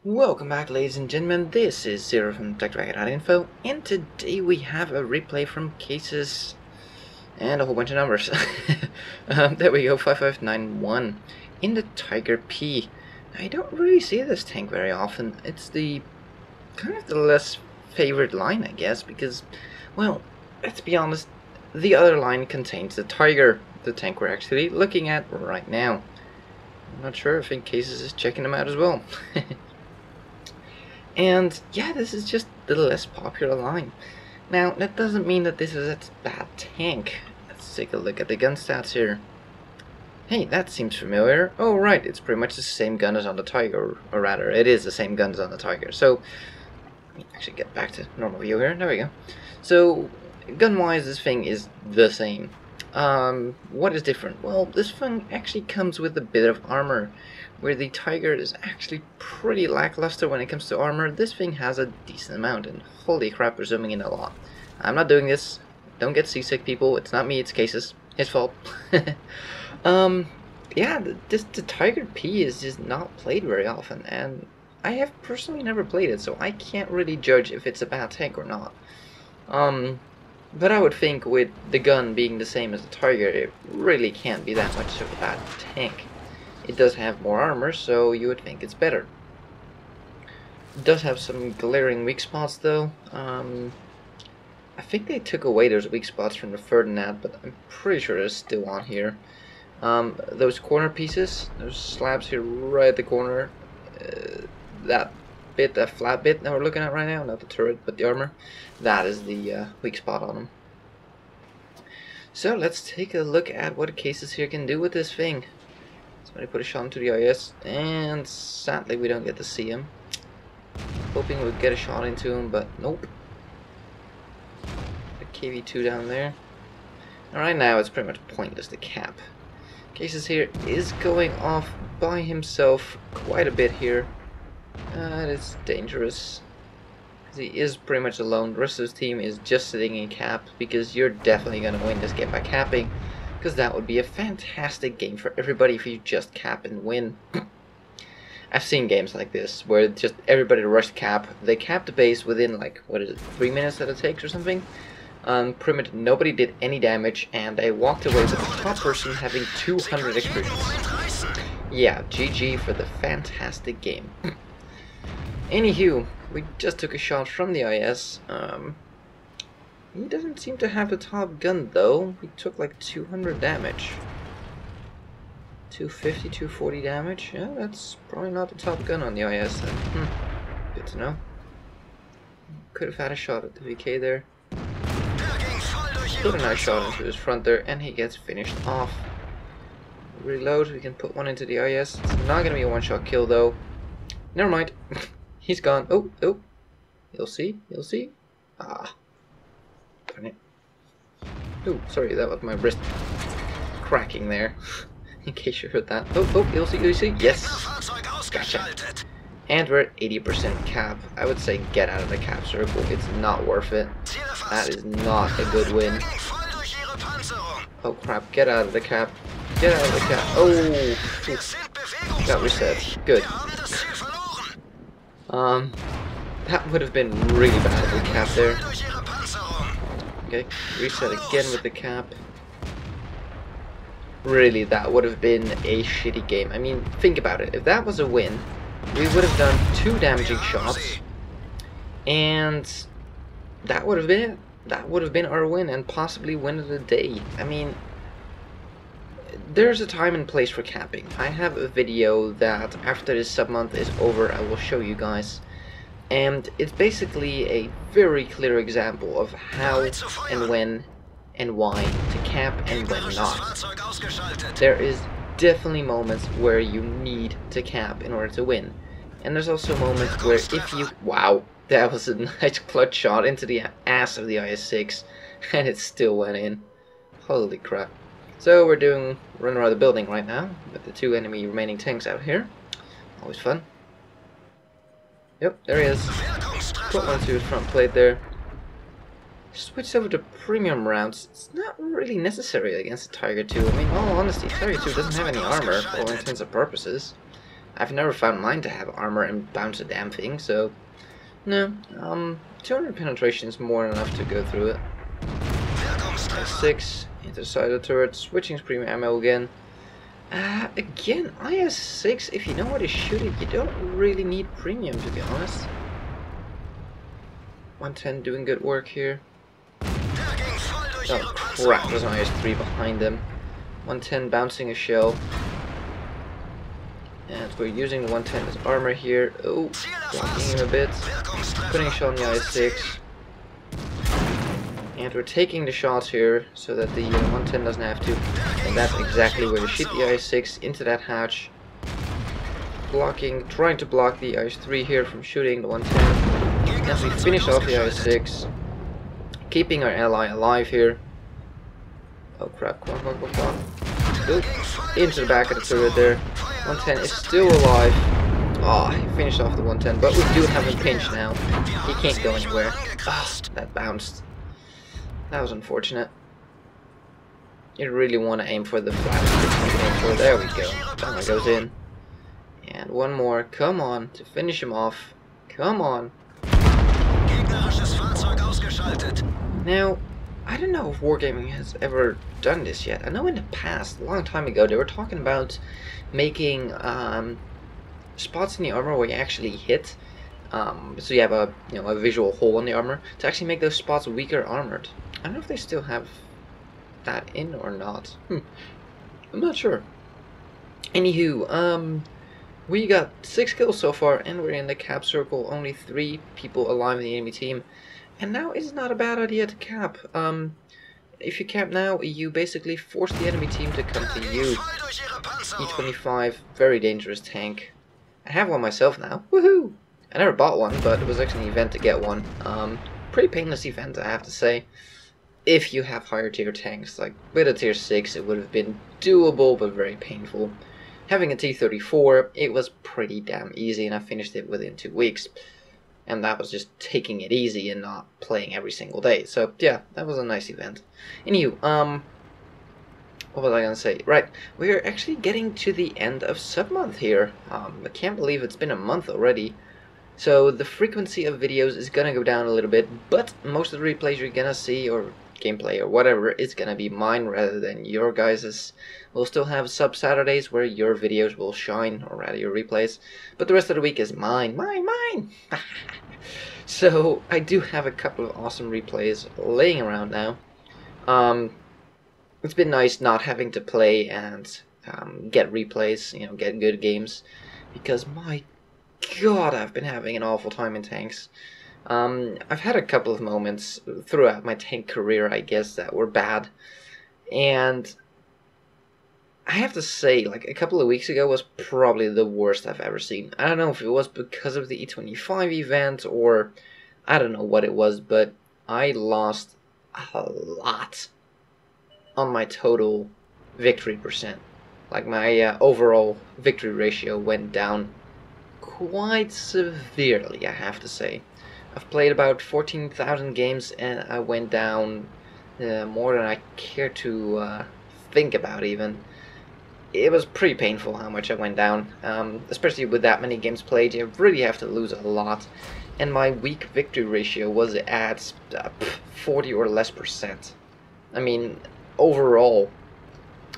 Welcome back, ladies and gentlemen. This is Zero from TechDragon.info, and today we have a replay from cases and a whole bunch of numbers. There we go, 5591 in the Tiger P. Now, I don't really see this tank very often. It's the kind of the less favorite line, I guess, because, well, let's be honest, the other line contains the Tiger, the tank we're actually looking at right now. I'm not sure if Cases is checking them out as well. And yeah, this is just the less popular line. Now, that doesn't mean that this is a bad tank. Let's take a look at the gun stats here. Hey, that seems familiar. Oh right, it's pretty much the same gun as on the Tiger, or rather, it is the same gun as on the Tiger. So, let me actually get back to normal view here. There we go. So, gun-wise, this thing is the same. What is different? Well, this thing actually comes with a bit of armor, where the Tiger is actually pretty lackluster when it comes to armor. This thing has a decent amount, and holy crap, we're zooming in a lot. I'm not doing this. Don't get seasick, people. It's not me, it's Cases. His fault. Yeah, the Tiger P is just not played very often, and I have personally never played it, so I can't really judge if it's a bad tank or not. But I would think with the gun being the same as the Tiger, it really can't be that much of a bad tank. It does have more armor, so you would think it's better. It does have some glaring weak spots, though. I think they took away those weak spots from the Ferdinand, but I'm pretty sure they're still on here. Those corner pieces, those slabs here right at the corner, that flat bit that we're looking at right now, not the turret, but the armor, that is the weak spot on them. So let's take a look at what Cases here can do with this thing. Somebody put a shot into the IS, and sadly we don't get to see him. Hoping we'd get a shot into him, but nope. The KV2 down there. And right now it's pretty much pointless to cap. Cases here is going off by himself quite a bit here. It's dangerous. He is pretty much alone. The rest of his team is just sitting in cap, because you're definitely going to win this game by capping. Because that would be a fantastic game for everybody if you just cap and win. I've seen games like this where just everybody rushed cap. They capped the base within, like, what is it, 3 minutes that it takes or something. Pretty much nobody did any damage, and they walked away with the top person having 200 experience. Yeah, GG for the fantastic game. Anywho, we just took a shot from the IS. He doesn't seem to have the top gun, though. He took like 200 damage. 250, 240 damage. Yeah, that's probably not the top gun on the IS then. Good to know. Could have had a shot at the VK there. Put a nice shot into his front there, and he gets finished off. Reload, we can put one into the IS. It's not gonna be a one-shot kill, though. Never mind. He's gone. Oh, oh. You'll see, you'll see. Ah. Darn it. Oh, sorry, that was my wrist cracking there. In case you heard that. Oh, oh, you'll see, you'll see. Yes. Gotcha. And we're at 80% cap. I would say get out of the cap circle. It's not worth it. That is not a good win. Oh crap, get out of the cap. Get out of the cap. Oh, got reset. Good. That would have been really bad if we capped there. Okay, reset again with the cap. Really, that would have been a shitty game. I mean, think about it. If that was a win, we would have done 2 damaging shots, and that would have been it. That would have been our win, and possibly win of the day. I mean, there's a time and place for capping. I have a video that after this sub-month is over, I will show you guys. And it's basically a very clear example of how and when and why to cap and when not. There is definitely moments where you need to cap in order to win. And there's also moments where if you... Wow, that was a nice clutch shot into the ass of the IS-6, and it still went in. Holy crap. So we're doing run around the building right now, with the 2 enemy remaining tanks out here. Always fun. Yep, there he is. Put one to his front plate there. Switch over to premium rounds. It's not really necessary against the Tiger 2. I mean, in all honesty, Tiger 2 doesn't have any armor for all intents and purposes. I've never found mine to have armor and bounce a damn thing, so no. 200 penetration is more than enough to go through it. 6 into the side of the turret, switching premium ammo again. Again, IS-6, if you know how to shoot it, you don't really need premium, to be honest. 110 doing good work here. Oh crap, there's an IS-3 behind them. 110 bouncing a shell. And we're using the 110 as armor here. Oh, blocking him a bit. Putting a shot on the IS-6. And we're taking the shots here so that the 110 doesn't have to. And that's exactly where to shoot the IS-6 into that hatch. Blocking, trying to block the IS-3 here from shooting the 110. As we finish off the IS-6. Keeping our ally alive here. Oh crap, come on, come on, come on. Oh, into the back of the turret there. 110 is still alive. Oh, he finished off the 110, but we do have him pinched now. He can't go anywhere. Oh, that bounced. That was unfortunate. You really want to aim for the flat. There we go. That goes in. And one more. Come on, to finish him off. Come on. Now, I don't know if Wargaming has ever done this yet. I know in the past, a long time ago, they were talking about making spots in the armor where you actually hit, so you have a a visual hole in the armor to actually make those spots weaker armored. I don't know if they still have that in or not. I'm not sure. Anywho, we got 6 kills so far, and we're in the cap circle. Only 3 people alive in the enemy team. And now is not a bad idea to cap. If you cap now, you basically force the enemy team to come to you. E25, very dangerous tank. I have one myself now. Woohoo! I never bought one, but it was actually an event to get one. Pretty painless event, I have to say. If you have higher tier tanks, like with a tier 6, it would have been doable, but very painful. Having a T34, it was pretty damn easy, and I finished it within 2 weeks. And that was just taking it easy and not playing every single day. So yeah, that was a nice event. Anywho, what was I gonna say? Right, we're actually getting to the end of sub-month here. I can't believe it's been a month already. So the frequency of videos is gonna go down a little bit, but most of the replays you're gonna see, or gameplay or whatever, is gonna be mine rather than your guys's. We'll still have sub Saturdays where your videos will shine, or rather your replays, but the rest of the week is mine. So I do have a couple of awesome replays laying around now. It's been nice not having to play and get replays, get good games, because my god, I've been having an awful time in tanks. I've had a couple of moments throughout my tank career, I guess, that were bad, and I have to say, like, a couple of weeks ago was probably the worst I've ever seen. I don't know if it was because of the E25 event, or I don't know what it was, but I lost a lot on my total victory percent. Like, my overall victory ratio went down quite severely, I have to say. I've played about 14,000 games, and I went down more than I care to think about even. It was pretty painful how much I went down, especially with that many games played. You really have to lose a lot, and my weak victory ratio was at 40 or less percent. I mean, overall,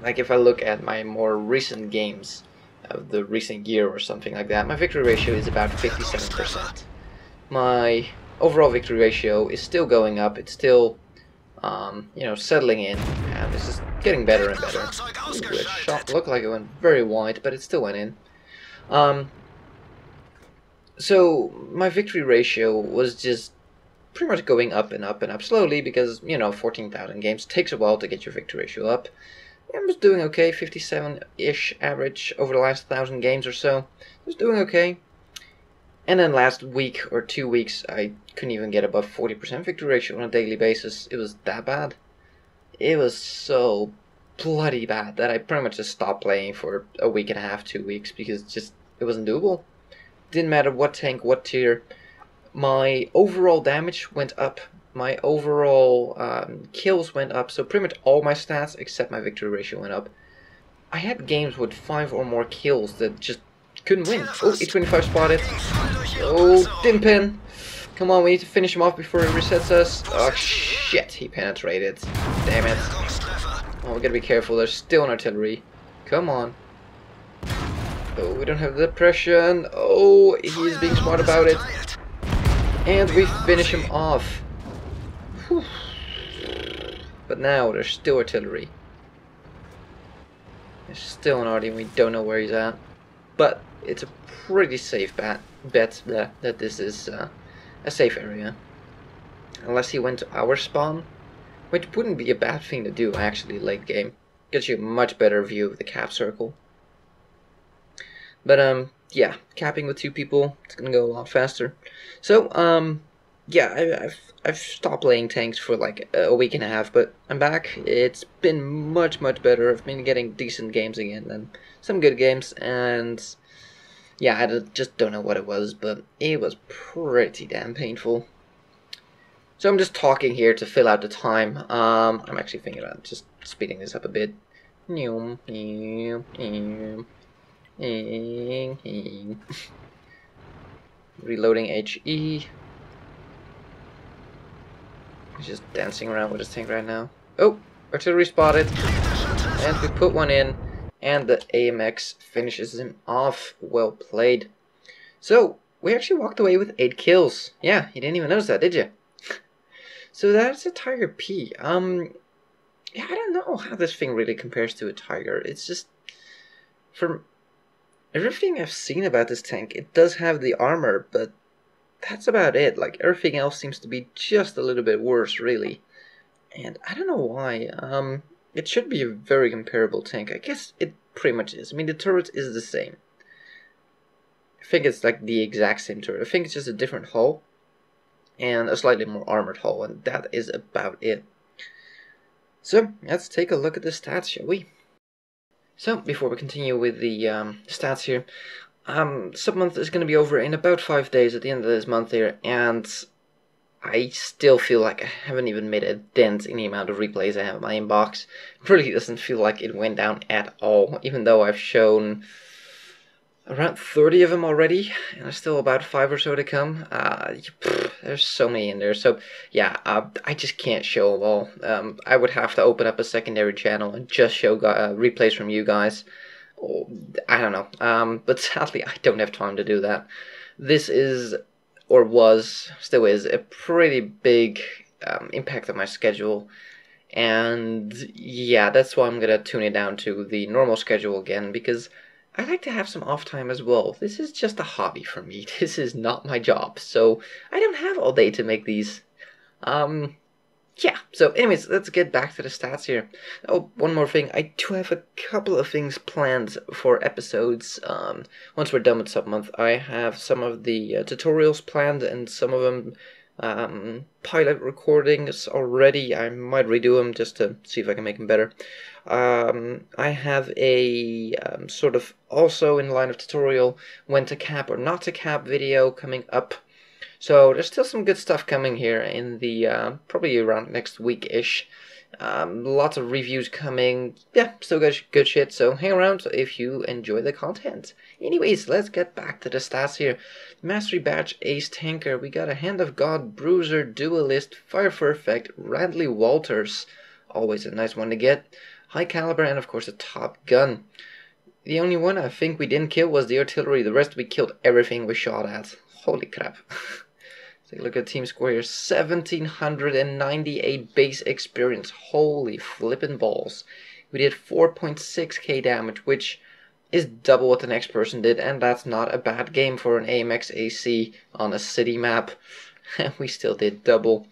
like if I look at my more recent games of the recent year or something like that, my victory ratio is about 57%. My overall victory ratio is still going up. It's still settling in, and this is getting better and better. Ooh, it shot looked like it went very wide, but it still went in. So my victory ratio was just pretty much going up and up and up slowly, because 14,000 games takes a while to get your victory ratio up. I was doing okay, 57-ish average over the last 1,000 games or so. I was doing okay. And then last week or 2 weeks, I couldn't even get above 40% victory ratio on a daily basis. It was that bad. It was so bloody bad that I pretty much just stopped playing for a week and a half, 2 weeks, because it wasn't doable. Didn't matter what tank, what tier. My overall damage went up. My overall kills went up. So pretty much all my stats except my victory ratio went up. I had games with 5 or more kills that just couldn't win. Oh, E25 spotted. Oh, didn't pin. Come on, we need to finish him off before he resets us. Oh shit, he penetrated. Damn it. Oh, we gotta be careful, there's still an artillery. Come on. Oh, we don't have the depression. Oh, he's being smart about it. And we finish him off. Whew. But now there's still artillery. There's still an arty and we don't know where he's at. But it's a pretty safe bet that this is a safe area. Unless he went to our spawn, which wouldn't be a bad thing to do actually late game. Gets you a much better view of the cap circle. But yeah, capping with 2 people, it's gonna go a lot faster. So yeah, I've stopped playing tanks for like a week and a half, but I'm back. It's been much better. I've been getting decent games again and some good games, and yeah, I just don't know what it was, but it was pretty damn painful. So I'm just talking here to fill out the time. I'm actually thinking about just speeding this up a bit. Reloading HE. He's just dancing around with his tank right now. Oh, artillery spotted. And we put one in. And the AMX finishes him off. Well played. So, we actually walked away with 8 kills. Yeah, you didn't even notice that, did you? So that's a Tiger P. Yeah, I don't know how this thing really compares to a Tiger. It's just, from everything I've seen about this tank, it does have the armor, but that's about it. Like, everything else seems to be just a little bit worse, really. And I don't know why. It should be a very comparable tank. I guess it pretty much is. I mean, the turret is the same. I think it's like the exact same turret. I think it's just a different hull and a slightly more armored hull, and that is about it. So, let's take a look at the stats, shall we? So, before we continue with the stats here, sub-month is going to be over in about 5 days at the end of this month here, and I still feel like I haven't even made a dent in the amount of replays I have in my inbox. It really doesn't feel like it went down at all, even though I've shown around 30 of them already, and there's still about 5 or so to come. There's so many in there, so yeah, I just can't show them all. I would have to open up a secondary channel and just show replays from you guys. Oh, I don't know, but sadly I don't have time to do that. This is, or was, still is, a pretty big impact on my schedule. And yeah, that's why I'm gonna tune it down to the normal schedule again, because I like to have some off time as well. This is just a hobby for me. This is not my job, so I don't have all day to make these. Yeah, so anyways, let's get back to the stats here. Oh, one more thing. I do have a couple of things planned for episodes. Once we're done with sub-month, I have some of the tutorials planned and some of them pilot recordings already. I might redo them just to see if I can make them better. I have a sort of also in line of tutorial when to cap or not to cap video coming up. So there's still some good stuff coming here in the probably around next week-ish. Lots of reviews coming. Yeah, still good shit, so hang around if you enjoy the content. Anyways, let's get back to the stats here. Mastery Badge, Ace Tanker, we got a Hand of God, Bruiser, Duelist, Fire for Effect, Radley Walters. Always a nice one to get. High Caliber, and of course a Top Gun. The only one I think we didn't kill was the artillery. The rest we killed everything we shot at. Holy crap. Take a look at team score here. 1798 base experience. Holy flippin' balls. We did 4.6k damage, which is double what the next person did, and that's not a bad game for an AMX AC on a city map. And we still did double.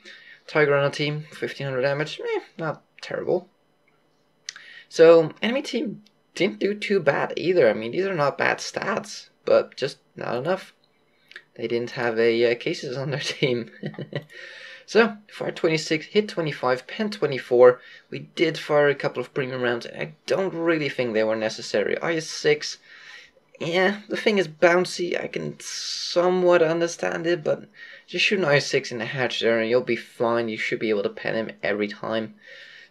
Tiger on a team, 1500 damage. Not terrible. So, enemy team didn't do too bad either. I mean, these are not bad stats, but just not enough. They didn't have a cases on their team. So, fire 26, hit 25, pen 24. We did fire a couple of premium rounds, and I don't really think they were necessary. IS-6, yeah, the thing is bouncy. I can somewhat understand it, but just shoot an IS-6 in the hatch there and you'll be fine. You should be able to pen him every time.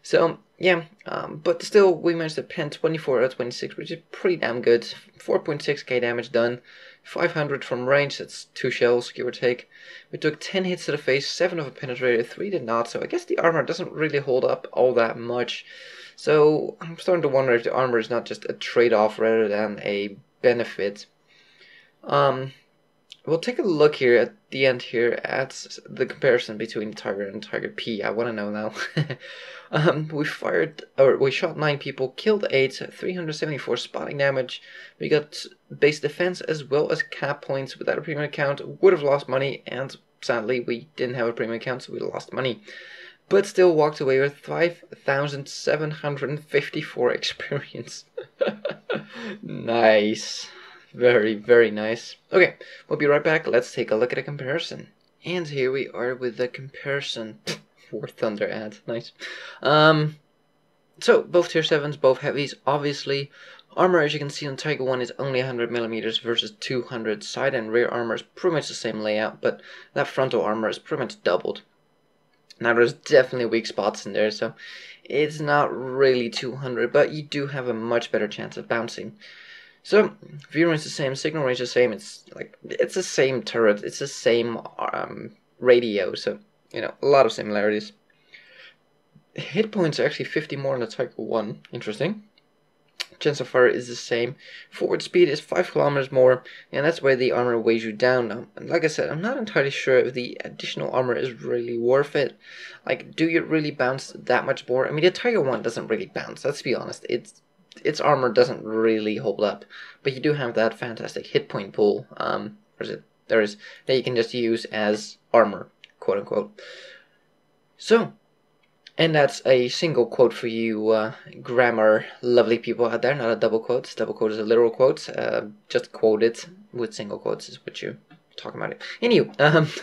So yeah, but still we managed to pen 24 out of 26, which is pretty damn good. 4.6k damage done, 500 from range, that's 2 shells, give or take. We took 10 hits to the face, 7 of it penetrated, 3 did not, so I guess the armor doesn't really hold up all that much. So I'm starting to wonder if the armor is not just a trade-off rather than a benefit. We'll take a look here at the end here at the comparison between Tiger and Tiger P. I want to know now. We shot 9 people, killed 8, 374 spotting damage. We got base defense as well as cap points. Without a premium account, would have lost money, and sadly we didn't have a premium account, so we lost money. But still walked away with 5,754 experience. Nice. Very, very nice. Okay, we'll be right back. Let's take a look at a comparison. And here we are with the comparison. War Thunder ad. Nice. So, both tier 7s, both heavies, obviously. Armor, as you can see on Tiger 1, is only 100mm versus 200. Side and rear armor is pretty much the same layout, but that frontal armor is pretty much doubled. Now, there's definitely weak spots in there, so it's not really 200, but you do have a much better chance of bouncing. So, view range is the same, signal range is the same, it's the same turret, it's the same radio, so, you know, a lot of similarities. Hit points are actually 50 more on the Tiger 1, interesting. Chance of fire is the same. Forward speed is 5 kilometers more, and that's why the armor weighs you down now. And like I said, I'm not entirely sure if the additional armor is really worth it. Like, do you really bounce that much more? I mean, the Tiger 1 doesn't really bounce, let's be honest. Its armor doesn't really hold up, but you do have that fantastic hit point pool, that you can just use as armor, quote unquote. So, and that's a single quote for you grammar lovely people out there, not a double quote. Double quote is a literal quote, just quote it with single quotes is what you're talking about. Anywho,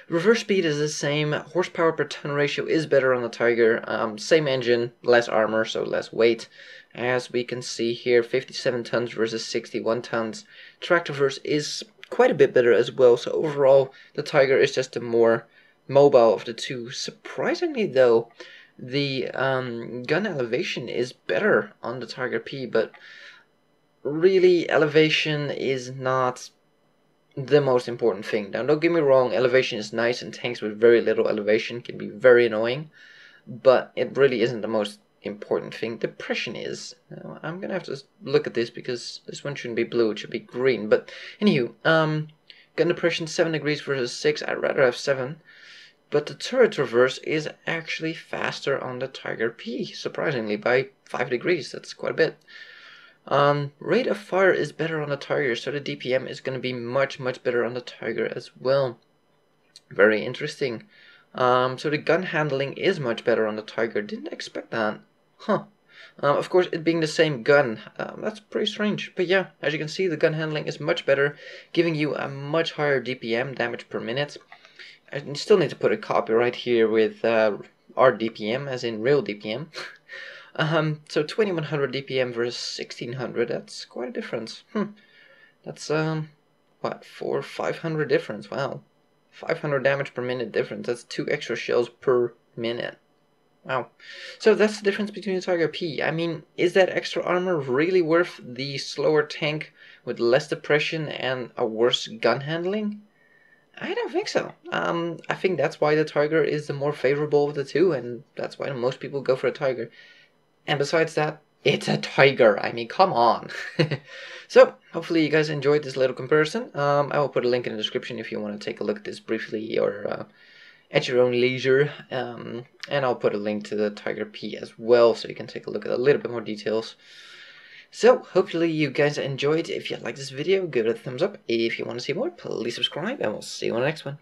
reverse speed is the same, horsepower per ton ratio is better on the Tiger, same engine, less armor, so less weight. As we can see here, 57 tons versus 61 tons. Track traverse is quite a bit better as well, so overall the Tiger is just the more mobile of the two. Surprisingly though, the gun elevation is better on the Tiger P, but really elevation is not the most important thing. Now don't get me wrong, elevation is nice, and tanks with very little elevation can be very annoying, but it really isn't the most important thing. Depression is. Now, I'm gonna have to look at this because this one shouldn't be blue, it should be green. But anywho, gun depression 7 degrees versus 6. I'd rather have 7. But the turret reverse is actually faster on the Tiger P, surprisingly, by 5 degrees. That's quite a bit. Rate of fire is better on the Tiger, so the DPM is going to be much, much better on the Tiger as well. Very interesting. So the gun handling is much better on the Tiger. Didn't expect that. Huh. Of course, it being the same gun, that's pretty strange. But yeah, as you can see, the gun handling is much better, giving you a much higher DPM, damage per minute. I still need to put a copyright here with our DPM, as in real DPM. So 2100 DPM versus 1600, that's quite a difference. That's, what, 500 difference, wow. 500 damage per minute difference, that's 2 extra shells per minute. Wow. So that's the difference between the Tiger P. I mean, is that extra armor really worth the slower tank with less depression and a worse gun handling? I don't think so. I think that's why the Tiger is the more favorable of the two, and that's why most people go for a Tiger. And besides that, it's a Tiger. I mean, come on. So, hopefully you guys enjoyed this little comparison. I will put a link in the description if you want to take a look at this briefly or at your own leisure. And I'll put a link to the Tiger P as well, so you can take a look at a little bit more details. So, hopefully you guys enjoyed. If you like this video, give it a thumbs up. If you want to see more, please subscribe, and we'll see you on the next one.